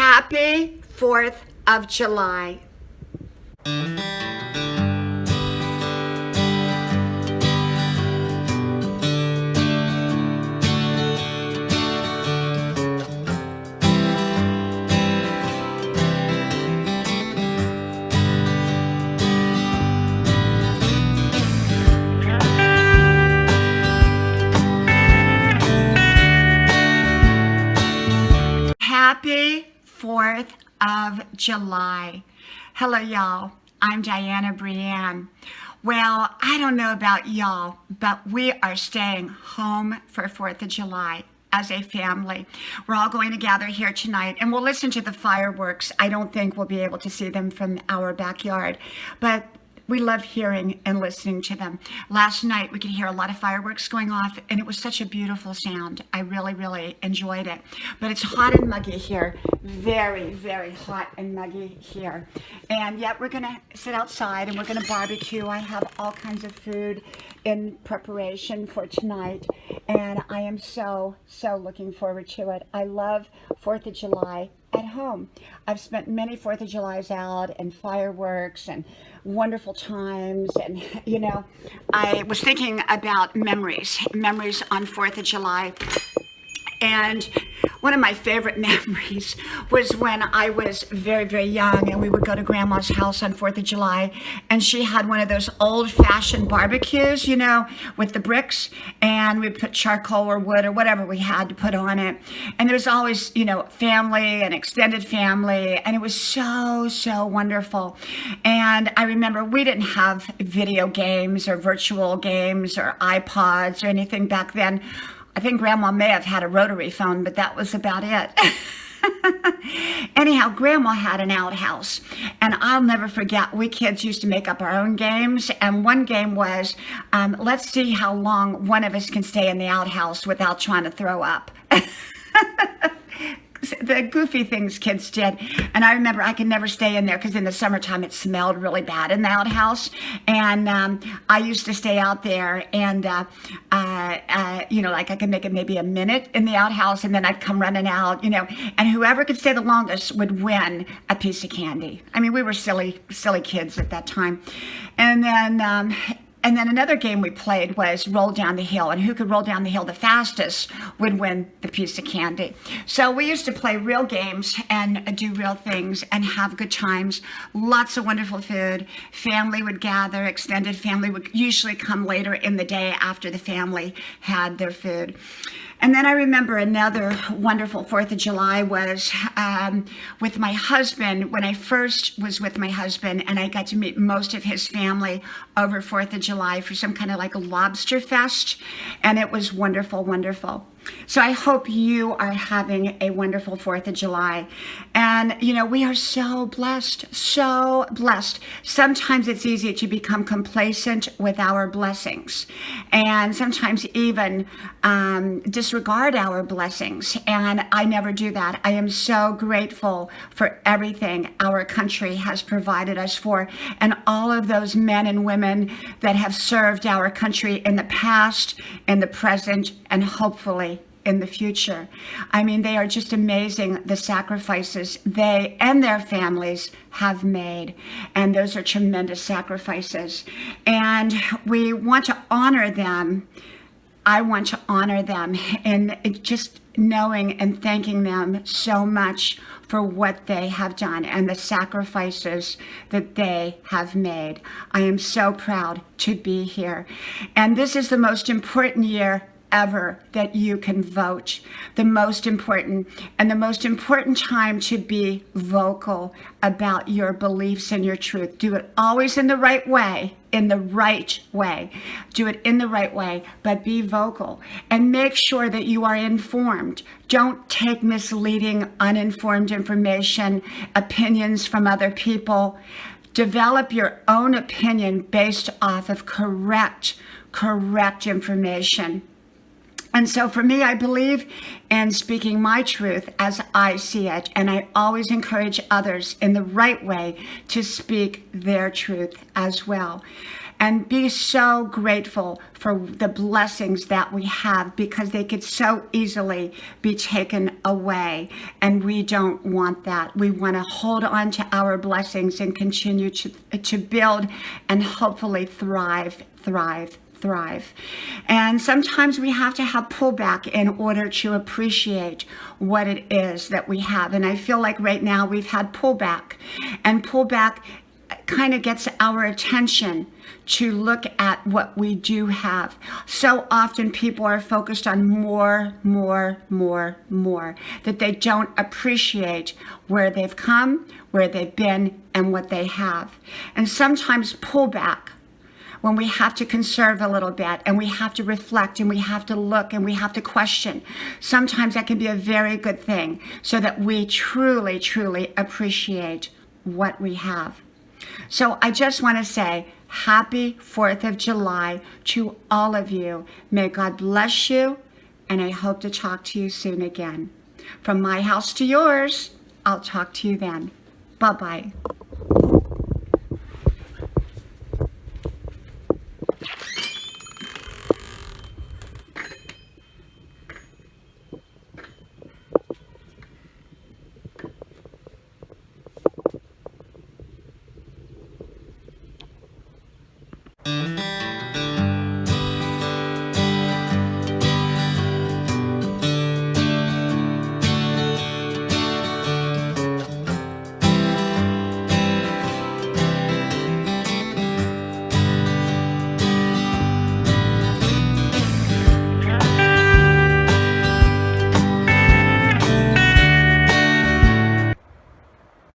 Happy 4th of July. Happy 4th of July. Hello, y'all. I'm Diana Brienne. Well, I don't know about y'all, but we are staying home for 4th of July as a family. We're all going to gather here tonight and we'll listen to the fireworks. I don't think we'll be able to see them from our backyard, but we love hearing and listening to them. Last night, we could hear a lot of fireworks going off, and it was such a beautiful sound. I really, really enjoyed it. But it's hot and muggy here. Very, very hot and muggy here. And yet, we're going to sit outside, and we're going to barbecue. I have all kinds of food in preparation for tonight, and I am so looking forward to it. I love 4th of July at home. I've spent many 4th of Julys out and fireworks and wonderful times, and I was thinking about memories on 4th of July. And one of my favorite memories was when I was very, very young and we would go to Grandma's house on 4th of July, and she had one of those old-fashioned barbecues, with the bricks, and we'd put charcoal or wood or whatever we had to put on it. And there was always, family and extended family, and it was so wonderful. And I remember we didn't have video games or virtual games or iPods or anything back then. I think Grandma may have had a rotary phone, but that was about it. Anyhow, Grandma had an outhouse, and I'll never forget, we kids used to make up our own games, and one game was, let's see how long one of us can stay in the outhouse without trying to throw up. The goofy things kids did. And I remember I could never stay in there because in the summertime it smelled really bad in the outhouse. And I used to stay out there and, like I could make it maybe a minute in the outhouse, and then I'd come running out, and whoever could stay the longest would win a piece of candy. I mean, we were silly kids at that time. And then another game we played was roll down the hill, and who could roll down the hill the fastest would win the piece of candy. So we used to play real games and do real things and have good times. Lots of wonderful food. Family would gather. Extended family would usually come later in the day after the family had their food. And then I remember another wonderful 4th of July was with my husband, when I first was with my husband, and I got to meet most of his family over 4th of July for some kind of like a lobster fest. And it was wonderful. So I hope you are having a wonderful 4th of July. And, we are so blessed. Sometimes it's easy to become complacent with our blessings, and sometimes even disregard our blessings. And I never do that. I am so grateful for everything our country has provided us for, and all of those men and women that have served our country in the past, in the present, and hopefully in the future. I mean, they are just amazing, the sacrifices they and their families have made. And those are tremendous sacrifices. And we want to honor them. I want to honor them in just knowing and thanking them so much for what they have done and the sacrifices that they have made. I am so proud to be here. And this is the most important year ever that you can vote. The most important time to be vocal about your beliefs and your truth. Do it always in the right way. Do it in the right way, but be vocal and make sure that you are informed. Don't take misleading, uninformed information, opinions from other people. Develop your own opinion based off of correct information. And so for me, I believe in speaking my truth as I see it. And I always encourage others in the right way to speak their truth as well. and be so grateful for the blessings that we have, because they could so easily be taken away, and we don't want that. We want to hold on to our blessings and continue to build and hopefully thrive. And sometimes we have to have pullback in order to appreciate what it is that we have. And I feel like right now we've had pullback, and pullback kind of gets our attention to look at what we do have. So often people are focused on more, that they don't appreciate where they've come, where they've been, and what they have. And sometimes pullback, when we have to conserve a little bit, and we have to reflect, and we have to look, and we have to question, sometimes that can be a very good thing, so that we truly appreciate what we have. So I just want to say happy 4th of July to all of you. May God bless you, and I hope to talk to you soon again. From my house to yours, I'll talk to you then. Bye-bye.